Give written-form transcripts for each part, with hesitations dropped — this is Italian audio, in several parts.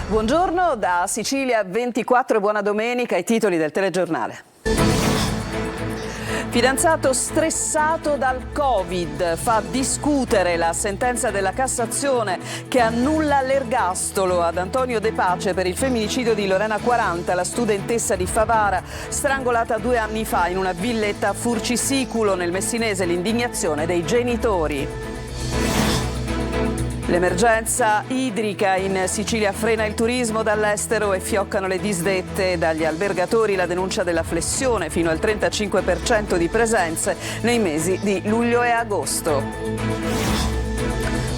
Buongiorno da Sicilia 24 e buona domenica, i titoli del telegiornale. Fidanzato stressato dal Covid, fa discutere la sentenza della Cassazione che annulla l'ergastolo ad Antonio De Pace per il femminicidio di Lorena 40, la studentessa di Favara, strangolata 2 anni fa in una villetta a Furcisiculo nel Messinese, l'indignazione dei genitori. L'emergenza idrica in Sicilia frena il turismo dall'estero e fioccano le disdette dagli albergatori, la denuncia della flessione fino al 35% di presenze nei mesi di luglio e agosto.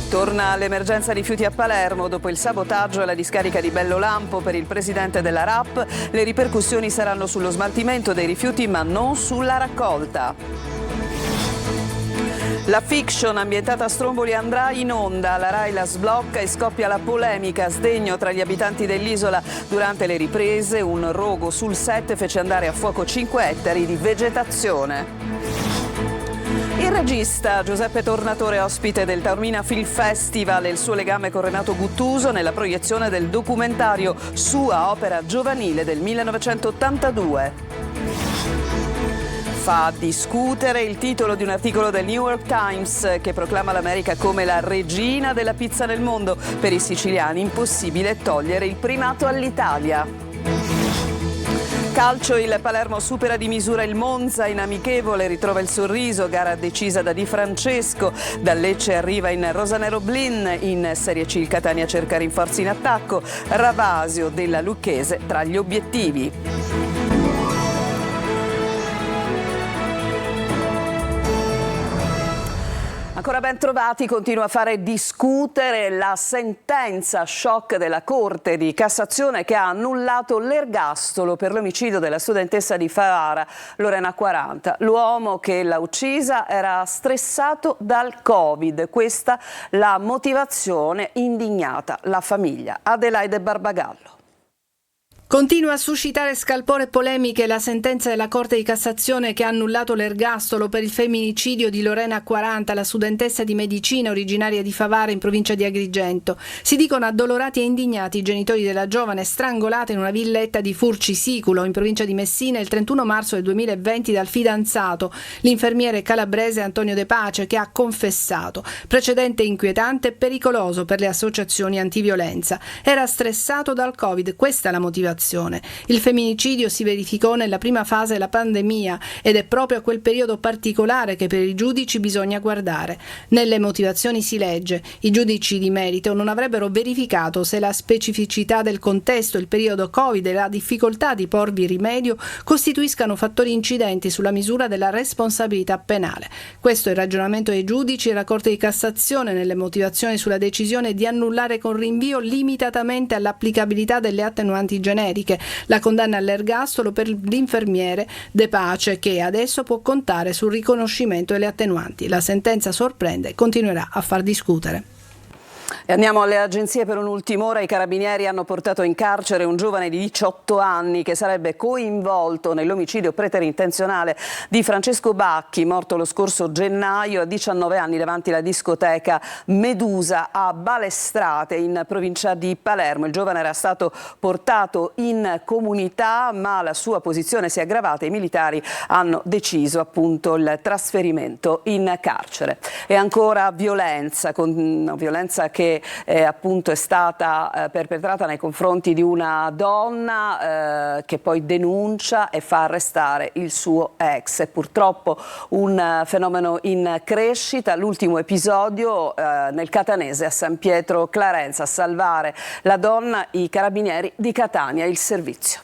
Torna l'emergenza rifiuti a Palermo dopo il sabotaggio alla discarica di Bellolampo per il presidente della RAP. Le ripercussioni saranno sullo smaltimento dei rifiuti ma non sulla raccolta. La fiction ambientata a Stromboli andrà in onda, la Rai la sblocca e scoppia la polemica, sdegno tra gli abitanti dell'isola. Durante le riprese un rogo sul set fece andare a fuoco 5 ettari di vegetazione. Il regista Giuseppe Tornatore, ospite del Taormina Film Festival, e il suo legame con Renato Guttuso nella proiezione del documentario Sua opera giovanile del 1982. Fa discutere il titolo di un articolo del New York Times che proclama l'America come la regina della pizza nel mondo. Per i siciliani impossibile togliere il primato all'Italia. Calcio, il Palermo supera di misura il Monza in amichevole, ritrova il sorriso, gara decisa da Di Francesco. Dal Lecce arriva in rosanero Blin, in Serie C il Catania cerca rinforzi in attacco. Ravasio della Lucchese tra gli obiettivi. Ancora ben trovati, continua a fare discutere la sentenza shock della Corte di Cassazione che ha annullato l'ergastolo per l'omicidio della studentessa di Favara, Lorena 40. L'uomo che l'ha uccisa era stressato dal Covid, questa la motivazione, indignata la famiglia. Adelaide Barbagallo. Continua a suscitare scalpore e polemiche la sentenza della Corte di Cassazione che ha annullato l'ergastolo per il femminicidio di Lorena 40, la studentessa di medicina originaria di Favara in provincia di Agrigento. Si dicono addolorati e indignati i genitori della giovane strangolata in una villetta di Furcisiculo in provincia di Messina il 31 marzo del 2020 dal fidanzato, l'infermiere calabrese Antonio De Pace, che ha confessato. Precedente inquietante e pericoloso per le associazioni antiviolenza. Era stressato dal Covid, questa è la motivazione. Il femminicidio si verificò nella prima fase della pandemia ed è proprio a quel periodo particolare che per i giudici bisogna guardare. Nelle motivazioni si legge: i giudici di merito non avrebbero verificato se la specificità del contesto, il periodo Covid e la difficoltà di porvi rimedio costituiscano fattori incidenti sulla misura della responsabilità penale. Questo è il ragionamento dei giudici e la Corte di Cassazione nelle motivazioni sulla decisione di annullare con rinvio limitatamente all'applicabilità delle attenuanti generiche la condanna all'ergastolo per l'infermiere De Pace, che adesso può contare sul riconoscimento delle attenuanti. La sentenza sorprende e continuerà a far discutere. E andiamo alle agenzie per un'ultima ora. I carabinieri hanno portato in carcere un giovane di 18 anni che sarebbe coinvolto nell'omicidio preterintenzionale di Francesco Bacchi, morto lo scorso gennaio a 19 anni davanti alla discoteca Medusa a Balestrate in provincia di Palermo. Il giovane era stato portato in comunità ma la sua posizione si è aggravata e i militari hanno deciso appunto il trasferimento in carcere. E ancora violenza che appunto è stata perpetrata nei confronti di una donna che poi denuncia e fa arrestare il suo ex. È purtroppo un fenomeno in crescita. L'ultimo episodio nel catanese a San Pietro Clarenza, a salvare la donna i carabinieri di Catania, il servizio.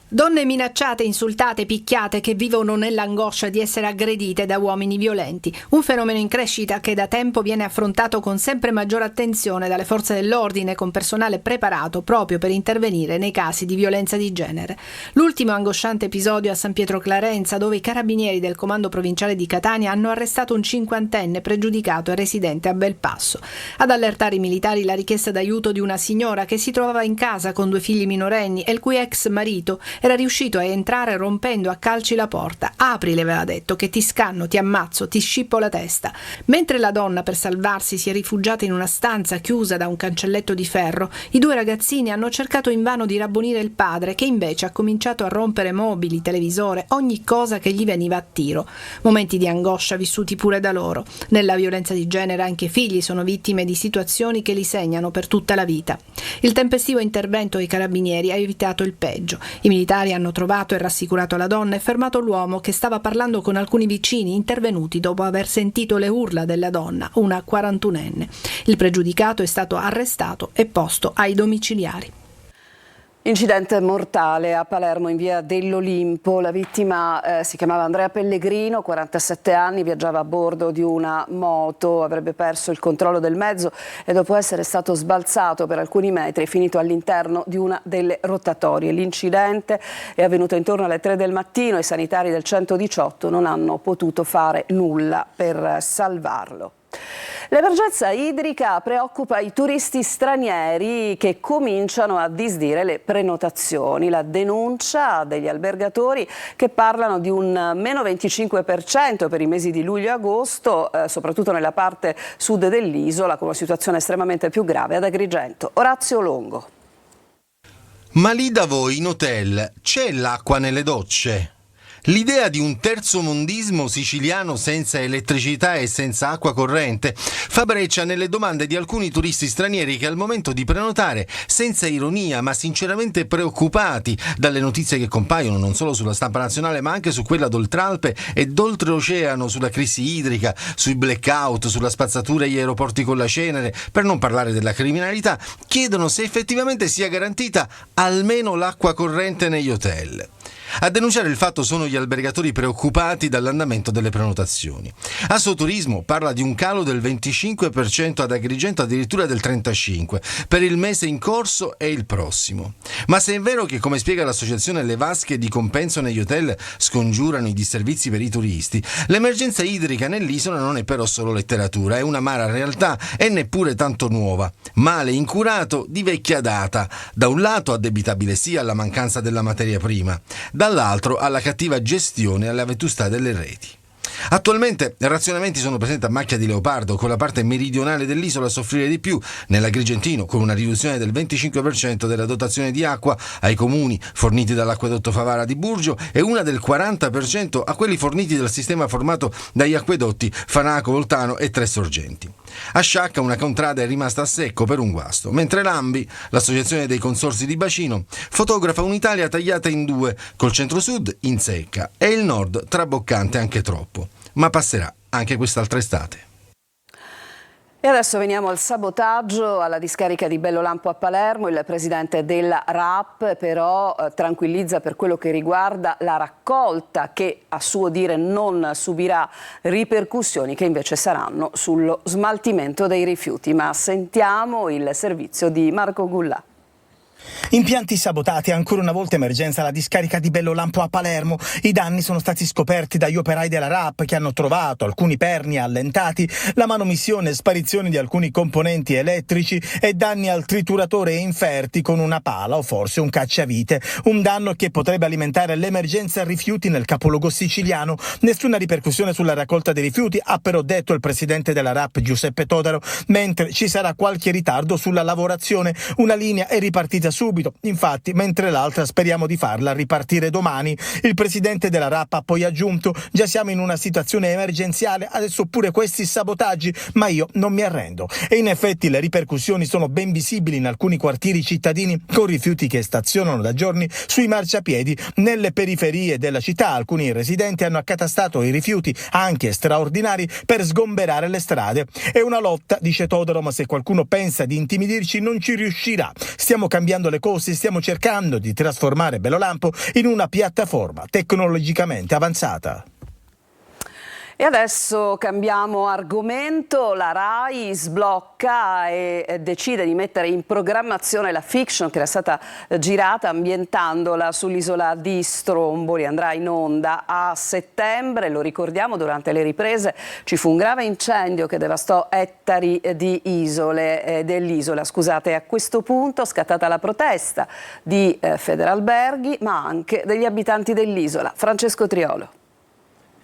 Donne minacciate, insultate, picchiate che vivono nell'angoscia di essere aggredite da uomini violenti. Un fenomeno in crescita che da tempo viene affrontato con sempre maggiore attenzione dalle forze dell'ordine, con personale preparato proprio per intervenire nei casi di violenza di genere. L'ultimo angosciante episodio a San Pietro Clarenza, dove i carabinieri del comando provinciale di Catania hanno arrestato un 50enne pregiudicato e residente a Belpasso. Ad allertare i militari la richiesta d'aiuto di una signora che si trovava in casa con 2 figli minorenni e il cui ex marito Era riuscito a entrare rompendo a calci la porta. "Apri", le aveva detto, "che ti scanno, ti ammazzo, ti scippo la testa". Mentre la donna, per salvarsi, si è rifugiata in una stanza chiusa da un cancelletto di ferro, i due ragazzini hanno cercato invano di rabbonire il padre, che invece ha cominciato a rompere mobili, televisore, ogni cosa che gli veniva a tiro. Momenti di angoscia vissuti pure da loro. Nella violenza di genere anche i figli sono vittime di situazioni che li segnano per tutta la vita. Il tempestivo intervento dei carabinieri ha evitato il peggio. I militari hanno trovato e rassicurato la donna e fermato l'uomo che stava parlando con alcuni vicini intervenuti dopo aver sentito le urla della donna, una 41enne. Il pregiudicato è stato arrestato e posto ai domiciliari. Incidente mortale a Palermo in via dell'Olimpo. La vittima si chiamava Andrea Pellegrino, 47 anni, viaggiava a bordo di una moto, avrebbe perso il controllo del mezzo e dopo essere stato sbalzato per alcuni metri è finito all'interno di una delle rotatorie. L'incidente è avvenuto intorno alle 3 del mattino e i sanitari del 118 non hanno potuto fare nulla per salvarlo. L'emergenza idrica preoccupa i turisti stranieri che cominciano a disdire le prenotazioni. La denuncia degli albergatori che parlano di un meno 25% per i mesi di luglio e agosto, soprattutto nella parte sud dell'isola, con una situazione estremamente più grave ad Agrigento. Orazio Longo. Ma lì da voi in hotel c'è l'acqua nelle docce? L'idea di un terzomondismo siciliano senza elettricità e senza acqua corrente fa breccia nelle domande di alcuni turisti stranieri che al momento di prenotare, senza ironia ma sinceramente preoccupati dalle notizie che compaiono non solo sulla stampa nazionale ma anche su quella d'Oltralpe e d'oltreoceano, sulla crisi idrica, sui blackout, sulla spazzatura agli aeroporti con la cenere, per non parlare della criminalità, chiedono se effettivamente sia garantita almeno l'acqua corrente negli hotel. A denunciare il fatto sono gli albergatori preoccupati dall'andamento delle prenotazioni. Assoturismo parla di un calo del 25% ad Agrigento, addirittura del 35% per il mese in corso e il prossimo. Ma se è vero che, come spiega l'associazione, le vasche di compenso negli hotel scongiurano i disservizi per i turisti, l'emergenza idrica nell'isola non è però solo letteratura, è un'amara realtà e neppure tanto nuova. Male incurato di vecchia data, da un lato addebitabile sia alla mancanza della materia prima, dall'altro alla cattiva gestione e alla vetustà delle reti. Attualmente razionamenti sono presenti a macchia di leopardo, con la parte meridionale dell'isola a soffrire di più, nell'Agrigentino con una riduzione del 25% della dotazione di acqua ai comuni forniti dall'acquedotto Favara di Burgio e una del 40% a quelli forniti dal sistema formato dagli acquedotti Fanaco, Voltano e Tre Sorgenti. A Sciacca una contrada è rimasta a secco per un guasto, mentre l'ANBI, l'associazione dei consorzi di bacino, fotografa un'Italia tagliata in due, col centro-sud in secca e il nord traboccante anche troppo. Ma passerà anche quest'altra estate. E adesso veniamo al sabotaggio alla discarica di Bellolampo a Palermo. Il presidente della RAP però tranquillizza per quello che riguarda la raccolta, che a suo dire non subirà ripercussioni che invece saranno sullo smaltimento dei rifiuti. Ma sentiamo il servizio di Marco Gullà. Impianti sabotati, ancora una volta emergenza alla discarica di Bellolampo a Palermo. I danni sono stati scoperti dagli operai della RAP che hanno trovato alcuni perni allentati, la manomissione e sparizione di alcuni componenti elettrici e danni al trituratore inferti con una pala o forse un cacciavite. Un danno che potrebbe alimentare l'emergenza rifiuti nel capoluogo siciliano. Nessuna ripercussione sulla raccolta dei rifiuti, ha però detto il presidente della RAP Giuseppe Todaro, mentre ci sarà qualche ritardo sulla lavorazione. Una linea è ripartita subito, infatti, mentre l'altra speriamo di farla ripartire domani. Il presidente della RAP ha poi aggiunto: già siamo in una situazione emergenziale, adesso pure questi sabotaggi, ma io non mi arrendo. E in effetti le ripercussioni sono ben visibili in alcuni quartieri cittadini, con rifiuti che stazionano da giorni sui marciapiedi. Nelle periferie della città alcuni residenti hanno accatastato i rifiuti, anche straordinari, per sgomberare le strade. È una lotta, dice Todaro, ma se qualcuno pensa di intimidirci non ci riuscirà. Stiamo cambiando le cose, stiamo cercando di trasformare Bellolampo in una piattaforma tecnologicamente avanzata. E adesso cambiamo argomento, la RAI sblocca e decide di mettere in programmazione la fiction che era stata girata ambientandola sull'isola di Stromboli, andrà in onda a settembre, lo ricordiamo, durante le riprese ci fu un grave incendio che devastò ettari di dell'isola, scusate, e a questo punto è scattata la protesta di Federalberghi ma anche degli abitanti dell'isola. Francesco Triolo.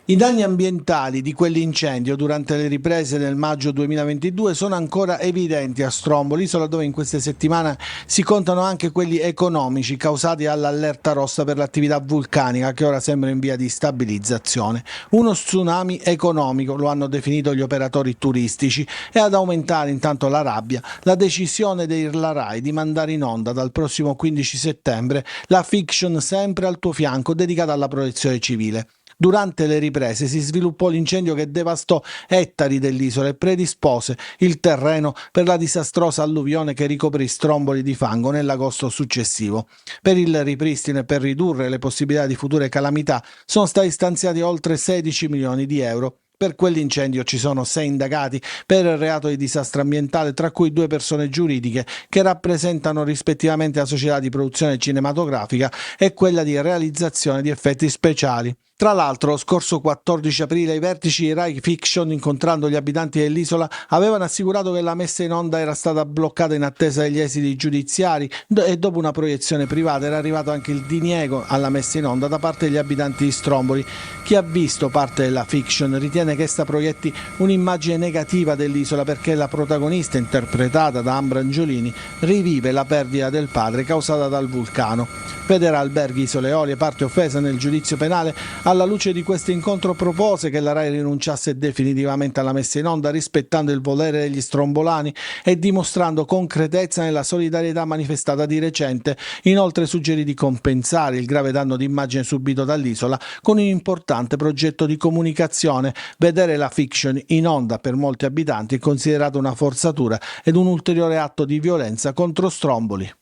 I danni ambientali di quell'incendio durante le riprese nel maggio 2022 sono ancora evidenti a Stromboli, isola dove in queste settimane si contano anche quelli economici causati dall'allerta rossa per l'attività vulcanica che ora sembra in via di stabilizzazione. Uno tsunami economico, lo hanno definito gli operatori turistici, e ad aumentare intanto la rabbia la decisione della RAI di mandare in onda dal prossimo 15 settembre la fiction Sempre al tuo fianco dedicata alla protezione civile. Durante le riprese si sviluppò l'incendio che devastò ettari dell'isola e predispose il terreno per la disastrosa alluvione che ricoprì Stromboli di fango nell'agosto successivo. Per il ripristino e per ridurre le possibilità di future calamità sono stati stanziati oltre 16 milioni di euro. Per quell'incendio ci sono 6 indagati per il reato di disastro ambientale, tra cui 2 persone giuridiche che rappresentano rispettivamente la società di produzione cinematografica e quella di realizzazione di effetti speciali. Tra l'altro, lo scorso 14 aprile i vertici di Rai Fiction, incontrando gli abitanti dell'isola, avevano assicurato che la messa in onda era stata bloccata in attesa degli esiti giudiziari e dopo una proiezione privata era arrivato anche il diniego alla messa in onda da parte degli abitanti di Stromboli. Chi ha visto parte della fiction ritiene che essa proietti un'immagine negativa dell'isola perché la protagonista, interpretata da Ambra Angiolini, rivive la perdita del padre causata dal vulcano. Federalberghi Isole Eolie, parte offesa nel giudizio penale, alla luce di questo incontro propose che la RAI rinunciasse definitivamente alla messa in onda, rispettando il volere degli strombolani e dimostrando concretezza nella solidarietà manifestata di recente. Inoltre suggerì di compensare il grave danno d'immagine subito dall'isola con un importante progetto di comunicazione. Vedere la fiction in onda per molti abitanti è considerato una forzatura ed un ulteriore atto di violenza contro Stromboli.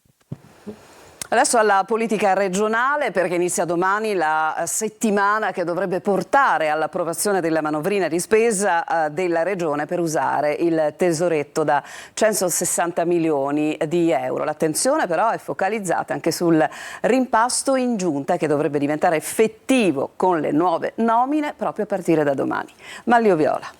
Adesso alla politica regionale, perché inizia domani la settimana che dovrebbe portare all'approvazione della manovrina di spesa della regione per usare il tesoretto da 160 milioni di euro. L'attenzione però è focalizzata anche sul rimpasto in giunta che dovrebbe diventare effettivo con le nuove nomine proprio a partire da domani. Manlio Viola.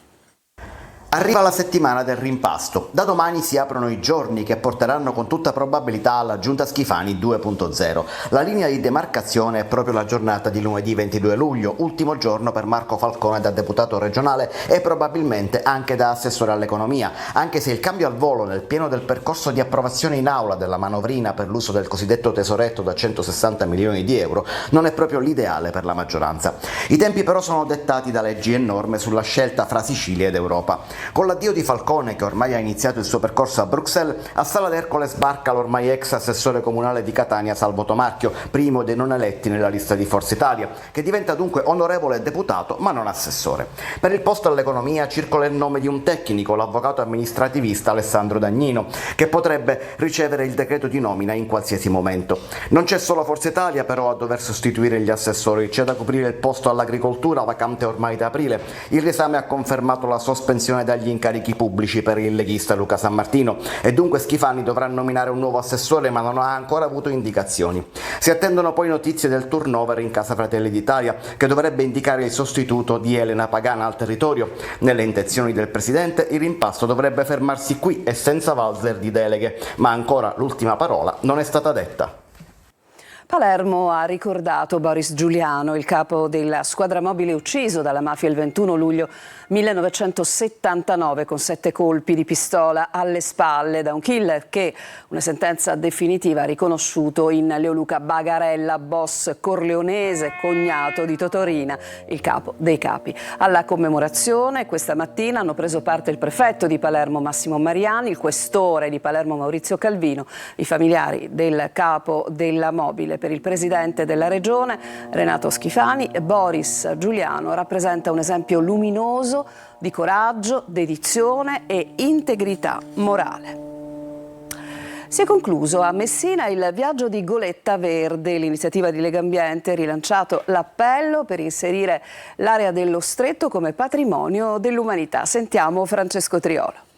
Arriva la settimana del rimpasto. Da domani si aprono i giorni che porteranno con tutta probabilità alla Giunta Schifani 2.0. La linea di demarcazione è proprio la giornata di lunedì 22 luglio, ultimo giorno per Marco Falcone da deputato regionale e probabilmente anche da assessore all'economia, anche se il cambio al volo nel pieno del percorso di approvazione in aula della manovrina per l'uso del cosiddetto tesoretto da 160 milioni di euro non è proprio l'ideale per la maggioranza. I tempi però sono dettati da leggi e norme sulla scelta fra Sicilia ed Europa. Con l'addio di Falcone, che ormai ha iniziato il suo percorso a Bruxelles, a Sala d'Ercole sbarca l'ormai ex assessore comunale di Catania Salvo Tomarchio, primo dei non eletti nella lista di Forza Italia, che diventa dunque onorevole deputato ma non assessore. Per il posto all'economia circola il nome di un tecnico, l'avvocato amministrativista Alessandro Dagnino, che potrebbe ricevere il decreto di nomina in qualsiasi momento. Non c'è solo Forza Italia però a dover sostituire gli assessori, c'è da coprire il posto all'agricoltura vacante ormai da aprile. Il riesame ha confermato la sospensione dagli incarichi pubblici per il leghista Luca Sammartino e dunque Schifani dovrà nominare un nuovo assessore ma non ha ancora avuto indicazioni. Si attendono poi notizie del turnover in Casa Fratelli d'Italia, che dovrebbe indicare il sostituto di Elena Pagana al territorio. Nelle intenzioni del presidente il rimpasto dovrebbe fermarsi qui e senza valzer di deleghe, ma ancora l'ultima parola non è stata detta. Palermo ha ricordato Boris Giuliano, il capo della squadra mobile ucciso dalla mafia il 21 luglio 1979 con 7 colpi di pistola alle spalle da un killer che una sentenza definitiva ha riconosciuto in Leoluca Bagarella, boss corleonese, cognato di Totorina, il capo dei capi. Alla commemorazione questa mattina hanno preso parte il prefetto di Palermo Massimo Mariani, il questore di Palermo Maurizio Calvino, i familiari del capo della mobile. Per il presidente della regione Renato Schifani, Boris Giuliano rappresenta un esempio luminoso di coraggio, dedizione e integrità morale. Si è concluso a Messina il viaggio di Goletta Verde. L'iniziativa di Legambiente ha rilanciato l'appello per inserire l'area dello Stretto come patrimonio dell'umanità. Sentiamo Francesco Triolo.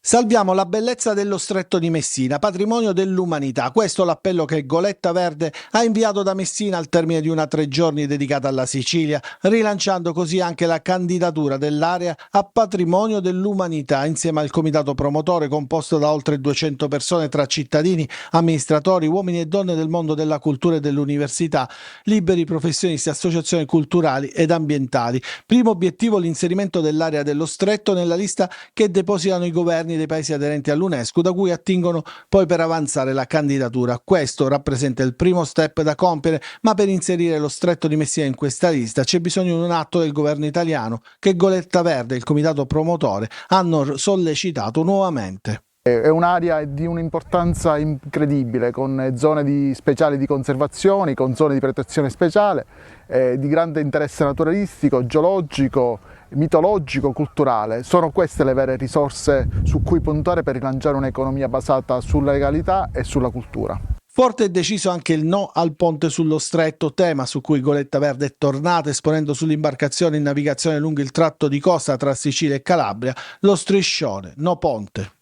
Salviamo la bellezza dello Stretto di Messina, patrimonio dell'umanità. Questo è l'appello che Goletta Verde ha inviato da Messina al termine di una 3 giorni dedicata alla Sicilia, rilanciando così anche la candidatura dell'area a patrimonio dell'umanità, insieme al comitato promotore composto da oltre 200 persone tra cittadini, amministratori, uomini e donne del mondo della cultura e dell'università, liberi professionisti, associazioni culturali ed ambientali. Primo obiettivo l'inserimento dell'area dello Stretto nella lista che depositano i governi dei paesi aderenti all'UNESCO, da cui attingono poi per avanzare la candidatura. Questo rappresenta il primo step da compiere, ma per inserire lo Stretto di Messina in questa lista c'è bisogno di un atto del governo italiano che Goletta Verde e il comitato promotore hanno sollecitato nuovamente. È un'area di un'importanza incredibile, con zone speciali di conservazione, con zone di protezione speciale, di grande interesse naturalistico, geologico, mitologico, culturale. Sono queste le vere risorse su cui puntare per rilanciare un'economia basata sulla legalità e sulla cultura. Forte e deciso anche il no al ponte sullo Stretto, tema su cui Goletta Verde è tornata esponendo sull'imbarcazione in navigazione lungo il tratto di costa tra Sicilia e Calabria lo striscione no ponte.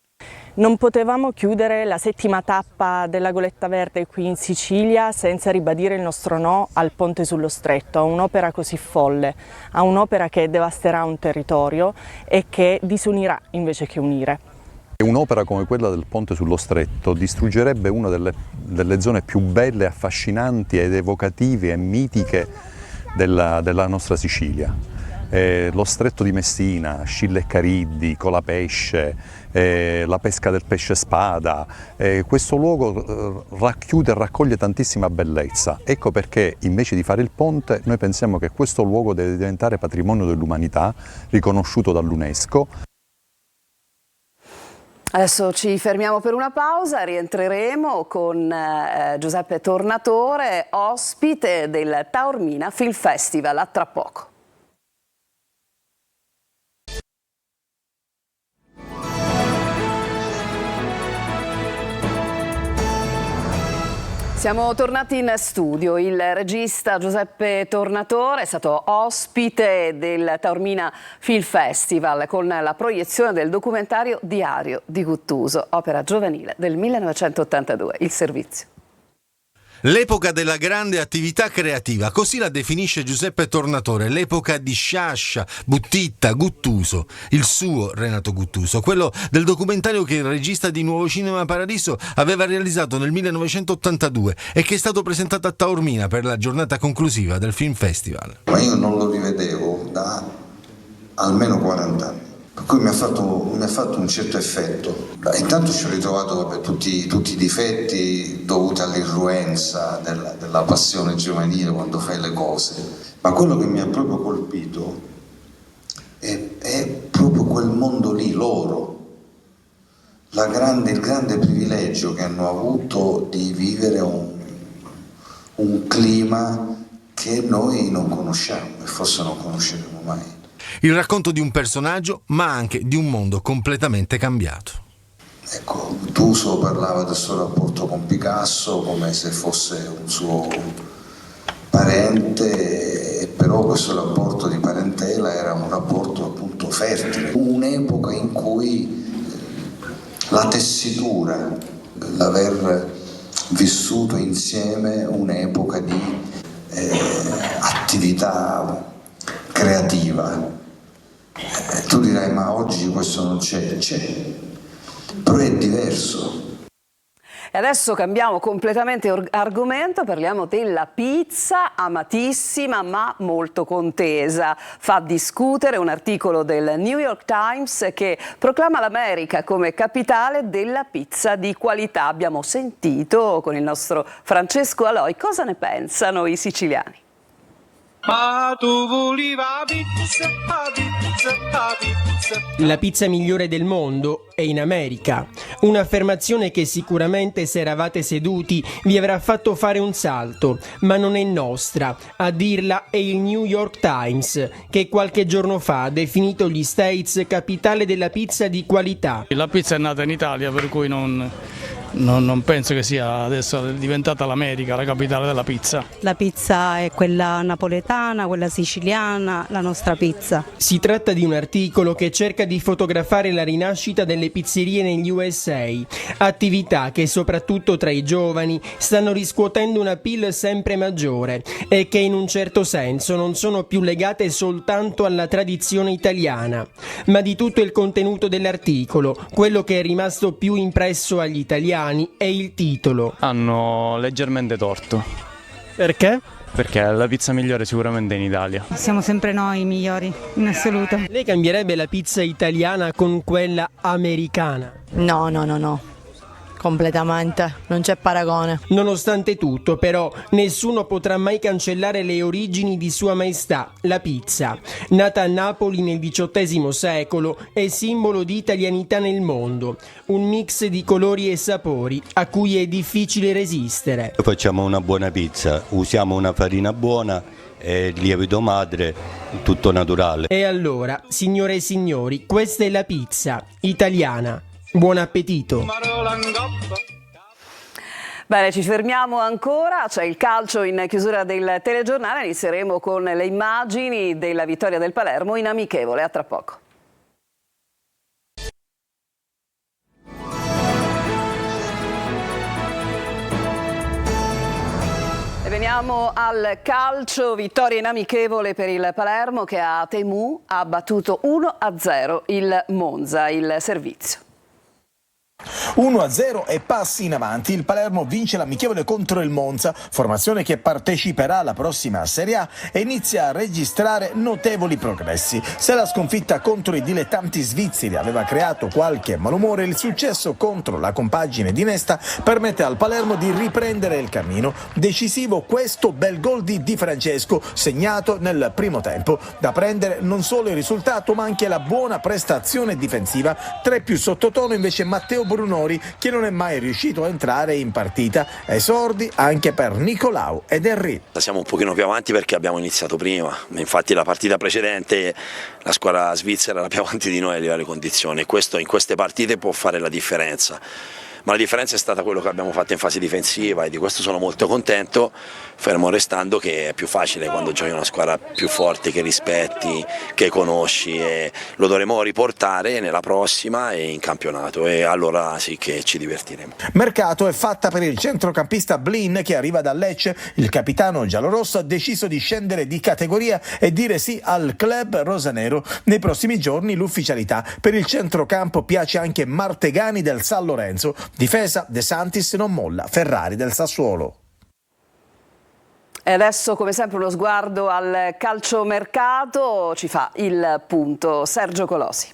Non potevamo chiudere la 7ª tappa della Goletta Verde qui in Sicilia senza ribadire il nostro no al ponte sullo Stretto, a un'opera così folle, a un'opera che devasterà un territorio e che disunirà invece che unire. Un'opera come quella del ponte sullo Stretto distruggerebbe una delle zone più belle, affascinanti ed evocative e mitiche della nostra Sicilia. Lo Stretto di Messina, Scilla e Cariddi, Colapesce, la pesca del pesce spada, questo luogo racchiude e raccoglie tantissima bellezza. Ecco perché invece di fare il ponte noi pensiamo che questo luogo deve diventare patrimonio dell'umanità, riconosciuto dall'UNESCO. Adesso ci fermiamo per una pausa, rientreremo con Giuseppe Tornatore, ospite del Taormina Film Festival. A tra poco. Siamo tornati in studio. Il regista Giuseppe Tornatore è stato ospite del Taormina Film Festival con la proiezione del documentario Diario di Guttuso, opera giovanile del 1982, Il servizio. L'epoca della grande attività creativa, così la definisce Giuseppe Tornatore, l'epoca di Sciascia, Buttitta, Guttuso, il suo Renato Guttuso, quello del documentario che il regista di Nuovo Cinema Paradiso aveva realizzato nel 1982 e che è stato presentato a Taormina per la giornata conclusiva del Film Festival. Ma io non lo rivedevo da almeno 40 anni. Per cui mi ha fatto un certo effetto. Intanto ci ho ritrovato tutti i difetti dovuti all'irruenza della passione giovanile quando fai le cose, ma quello che mi ha proprio colpito è proprio quel mondo lì, loro, il grande privilegio che hanno avuto di vivere un clima che noi non conosciamo e forse non conosceremo mai. Il racconto di un personaggio, ma anche di un mondo completamente cambiato. Ecco, Guttuso parlava del suo rapporto con Picasso come se fosse un suo parente, però questo rapporto di parentela era un rapporto appunto fertile. Un'epoca in cui la tessitura, l'aver vissuto insieme un'epoca di attività creativa. Tu dirai ma oggi questo non c'è, però è diverso. E adesso cambiamo completamente argomento, parliamo della pizza, amatissima ma molto contesa. Fa discutere un articolo del New York Times che proclama l'America come capitale della pizza di qualità. Abbiamo sentito con il nostro Francesco Aloi cosa ne pensano i siciliani. Ma tu volevi la pizza, la pizza. La pizza migliore del mondo è in America. Un'affermazione che sicuramente se eravate seduti vi avrà fatto fare un salto, ma non è nostra. A dirla è il New York Times, che qualche giorno fa ha definito gli States capitale della pizza di qualità. La pizza è nata in Italia, per cui non Non penso che sia adesso diventata l'America la capitale della pizza. La pizza è quella napoletana, quella siciliana, la nostra pizza. Si tratta di un articolo che cerca di fotografare la rinascita delle pizzerie negli USA, attività che soprattutto tra i giovani stanno riscuotendo un appeal sempre maggiore e che in un certo senso non sono più legate soltanto alla tradizione italiana, ma di tutto il contenuto dell'articolo. Quello che è rimasto più impresso agli italiani è il titolo. Hanno leggermente torto. Perché? Perché la pizza migliore sicuramente è in Italia. Siamo sempre noi i migliori, in assoluto. Lei cambierebbe la pizza italiana con quella americana? No. Completamente, non c'è paragone. Nonostante tutto, però, nessuno potrà mai cancellare le origini di Sua Maestà, la pizza. Nata a Napoli nel XVIII secolo, è simbolo di italianità nel mondo, un mix di colori e sapori a cui è difficile resistere. Facciamo una buona pizza, usiamo una farina buona e lievito madre, tutto naturale. E allora, signore e signori, questa è la pizza italiana. Buon appetito! Bene, ci fermiamo ancora, c'è il calcio in chiusura del telegiornale, inizieremo con le immagini della vittoria del Palermo in amichevole, a tra poco. E veniamo al calcio, vittoria in amichevole per il Palermo che a Temu ha battuto 1-0 il Monza, il servizio. 1-0 e passi in avanti. Il Palermo vince l'amichevole contro il Monza, formazione che parteciperà alla prossima Serie A e inizia a registrare notevoli progressi. Se la sconfitta contro i dilettanti svizzeri aveva creato qualche malumore, il successo contro la compagine di Nesta permette al Palermo di riprendere il cammino. Decisivo questo bel gol di Di Francesco, segnato nel primo tempo. Da prendere non solo il risultato ma anche la buona prestazione difensiva. 3 più sottotono invece Matteo Brunori, che non è mai riuscito a entrare in partita. Esordi anche per Nicolau ed Henry. Siamo un pochino più avanti perché abbiamo iniziato prima, infatti la partita precedente la squadra svizzera era più avanti di noi a livello di condizioni, questo in queste partite può fare la differenza. Ma la differenza è stata quello che abbiamo fatto in fase difensiva e di questo sono molto contento, fermo restando che è più facile quando giochi una squadra più forte che rispetti, che conosci, e lo dovremo riportare nella prossima e in campionato, e allora sì che ci divertiremo. Mercato è fatta per il centrocampista Blin che arriva da Lecce. Il capitano giallorosso ha deciso di scendere di categoria e dire sì al club rosanero. Nei prossimi giorni l'ufficialità per il centrocampo piace anche Martegani del San Lorenzo. Difesa, De Santis non molla, Ferrari del Sassuolo. E adesso, come sempre, uno sguardo al calciomercato, ci fa il punto Sergio Colosi.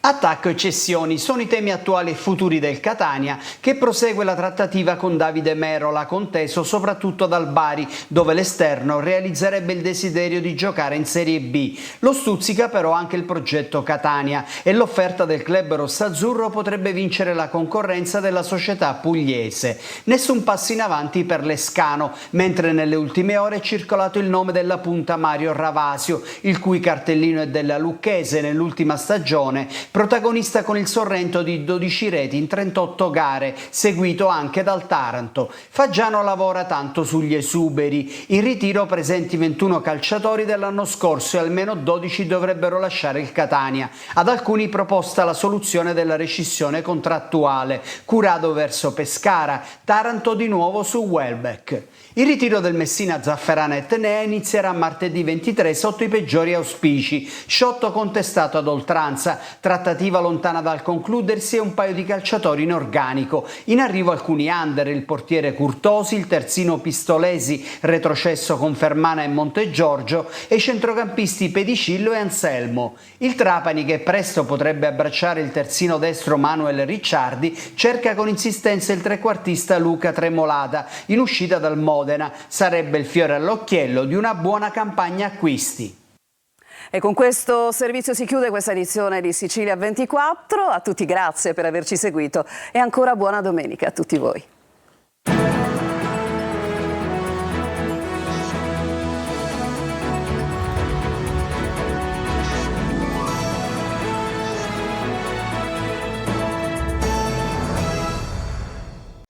Attacco e cessioni sono i temi attuali e futuri del Catania, che prosegue la trattativa con Davide Merola, conteso soprattutto dal Bari, dove l'esterno realizzerebbe il desiderio di giocare in Serie B. Lo stuzzica però anche il progetto Catania e l'offerta del club rossazzurro potrebbe vincere la concorrenza della società pugliese. Nessun passo in avanti per l'Escano, mentre nelle ultime ore è circolato il nome della punta Mario Ravasio, il cui cartellino è della Lucchese nell'ultima stagione, protagonista con il Sorrento di 12 reti in 38 gare, seguito anche dal Taranto. Faggiano lavora tanto sugli esuberi. In ritiro presenti 21 calciatori dell'anno scorso e almeno 12 dovrebbero lasciare il Catania. Ad alcuni proposta la soluzione della rescissione contrattuale. Curado verso Pescara, Taranto di nuovo su Welbeck. Il ritiro del Messina Zafferana Etnea inizierà martedì 23 sotto i peggiori auspici. Sciotto contestato ad oltranza, trattativa lontana dal concludersi e un paio di calciatori in organico. In arrivo alcuni under, il portiere Curtosi, il terzino Pistolesi, retrocesso con Fermana e Montegiorgio, e i centrocampisti Pedicillo e Anselmo. Il Trapani, che presto potrebbe abbracciare il terzino destro Manuel Ricciardi, cerca con insistenza il trequartista Luca Tremolata, in uscita dal Modena. Sarebbe il fiore all'occhiello di una buona campagna acquisti. E con questo servizio si chiude questa edizione di Sicilia 24. A tutti grazie per averci seguito e ancora buona domenica a tutti voi.